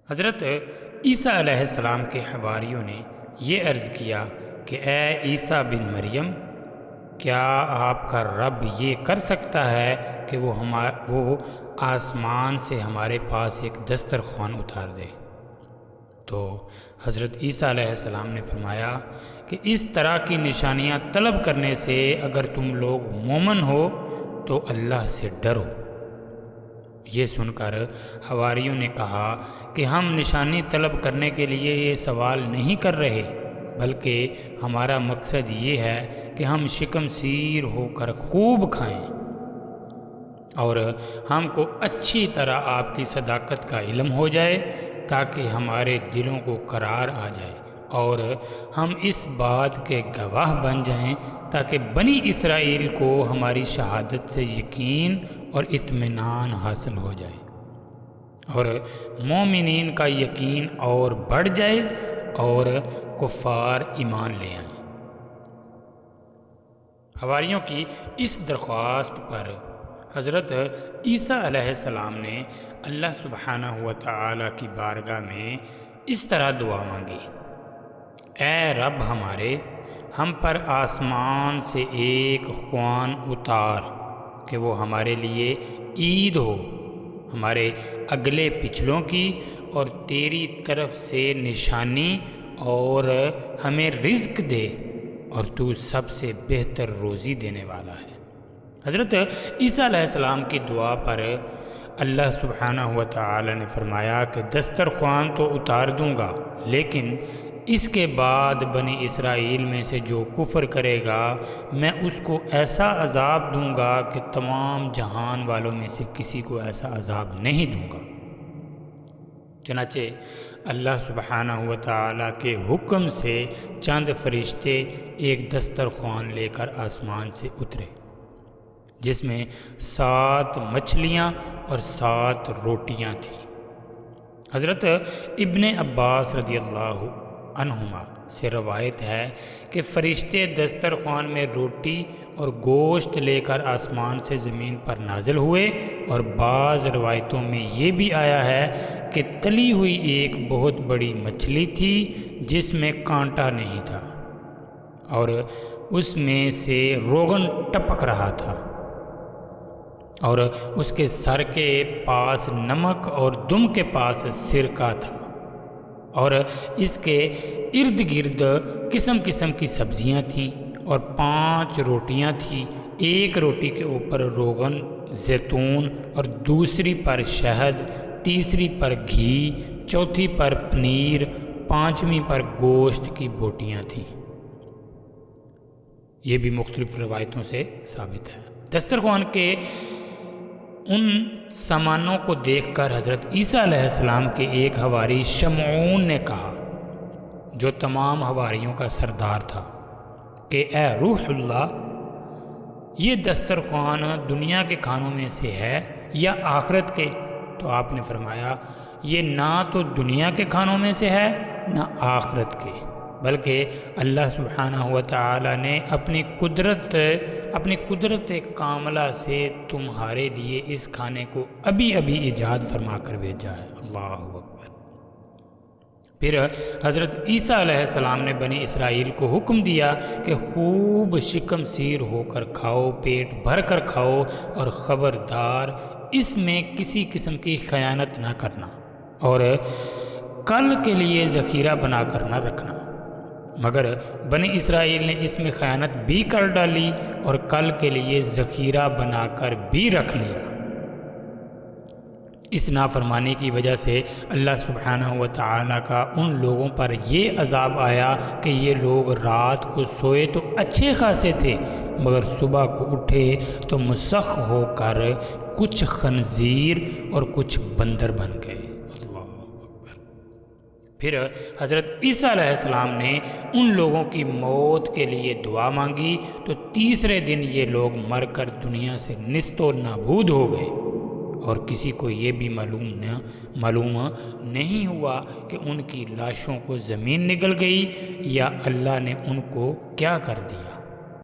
حضرت عیسیٰ علیہ السلام کے حواریوں نے یہ عرض کیا کہ اے عیسیٰ بن مریم، کیا آپ کا رب یہ کر سکتا ہے کہ وہ آسمان سے ہمارے پاس ایک دسترخوان اتار دے؟ تو حضرت عیسیٰ علیہ السلام نے فرمایا کہ اس طرح کی نشانیاں طلب کرنے سے اگر تم لوگ مومن ہو تو اللہ سے ڈرو۔ یہ سن کر حواریوں نے کہا کہ ہم نشانی طلب کرنے کے لیے یہ سوال نہیں کر رہے، بلکہ ہمارا مقصد یہ ہے کہ ہم شکم سیر ہو کر خوب کھائیں اور ہم کو اچھی طرح آپ کی صداقت کا علم ہو جائے تاکہ ہمارے دلوں کو قرار آ جائے اور ہم اس بات کے گواہ بن جائیں تاکہ بنی اسرائیل کو ہماری شہادت سے یقین اور اطمینان حاصل ہو جائے اور مومنین کا یقین اور بڑھ جائے اور کفار ایمان لے آئیں۔ حواریوں کی اس درخواست پر حضرت عیسیٰ علیہ السلام نے اللہ سبحانہ و تعالی کی بارگاہ میں اس طرح دعا مانگی: اے رب ہمارے، ہم پر آسمان سے ایک خوان اتار کہ وہ ہمارے لیے عید ہو، ہمارے اگلے پچھلوں کی اور تیری طرف سے نشانی، اور ہمیں رزق دے اور تو سب سے بہتر روزی دینے والا ہے۔ حضرت عیسیٰ علیہ السلام کی دعا پر اللہ سبحانہ و تعالی نے فرمایا کہ دسترخوان تو اتار دوں گا، لیکن اس کے بعد بنی اسرائیل میں سے جو کفر کرے گا میں اس کو ایسا عذاب دوں گا کہ تمام جہان والوں میں سے کسی کو ایسا عذاب نہیں دوں گا۔ چنانچہ اللہ سبحانہ و تعالی کے حکم سے چند فرشتے ایک دسترخوان لے کر آسمان سے اترے جس میں 7 مچھلیاں اور 7 روٹیاں تھیں۔ حضرت ابن عباس رضی اللہ عنہما سے روایت ہے کہ فرشتے دسترخوان میں روٹی اور گوشت لے کر آسمان سے زمین پر نازل ہوئے، اور بعض روایتوں میں یہ بھی آیا ہے کہ تلی ہوئی ایک بہت بڑی مچھلی تھی جس میں کانٹا نہیں تھا اور اس میں سے روغن ٹپک رہا تھا، اور اس کے سر کے پاس نمک اور دم کے پاس سرکہ تھا، اور اس کے ارد گرد قسم قسم کی سبزیاں تھیں، اور 5 روٹیاں تھیں، ایک روٹی کے اوپر روغن زیتون اور دوسری پر شہد، تیسری پر گھی، چوتھی پر پنیر، 5ویں پر گوشت کی بوٹیاں تھیں۔ یہ بھی مختلف روایتوں سے ثابت ہے۔ دسترخوان کے ان سامانوں کو دیکھ کر حضرت عیسیٰ علیہ السلام کے ایک حواری شمعون نے کہا، جو تمام حواریوں کا سردار تھا، کہ اے روح اللہ، یہ دسترخوان دنیا کے کھانوں میں سے ہے یا آخرت کے؟ تو آپ نے فرمایا، یہ نہ تو دنیا کے کھانوں میں سے ہے نہ آخرت کے، بلکہ اللہ سبحانہ و تعالی نے اپنی قدرت کاملہ سے تمہارے لیے اس کھانے کو ابھی ایجاد فرما کر بھیجا ہے۔ اللہ اکبر۔ پھر حضرت عیسیٰ علیہ السلام نے بنی اسرائیل کو حکم دیا کہ خوب شکم سیر ہو کر کھاؤ، پیٹ بھر کر کھاؤ، اور خبردار اس میں کسی قسم کی خیانت نہ کرنا، اور کل کے لیے ذخیرہ بنا کر نہ رکھنا۔ مگر بنی اسرائیل نے اس میں خیانت بھی کر ڈالی اور کل کے لیے ذخیرہ بنا کر بھی رکھ لیا۔ اس نافرمانی کی وجہ سے اللہ سبحانہ و تعالی کا ان لوگوں پر یہ عذاب آیا کہ یہ لوگ رات کو سوئے تو اچھے خاصے تھے، مگر صبح کو اٹھے تو مسخ ہو کر کچھ خنزیر اور کچھ بندر بن گئے۔ پھر حضرت عیسیٰ علیہ السلام نے ان لوگوں کی موت کے لیے دعا مانگی تو تیسرے دن یہ لوگ مر کر دنیا سے نیست و نابود ہو گئے، اور کسی کو یہ بھی معلوم نہیں ہوا کہ ان کی لاشوں کو زمین نگل گئی یا اللہ نے ان کو کیا کر دیا۔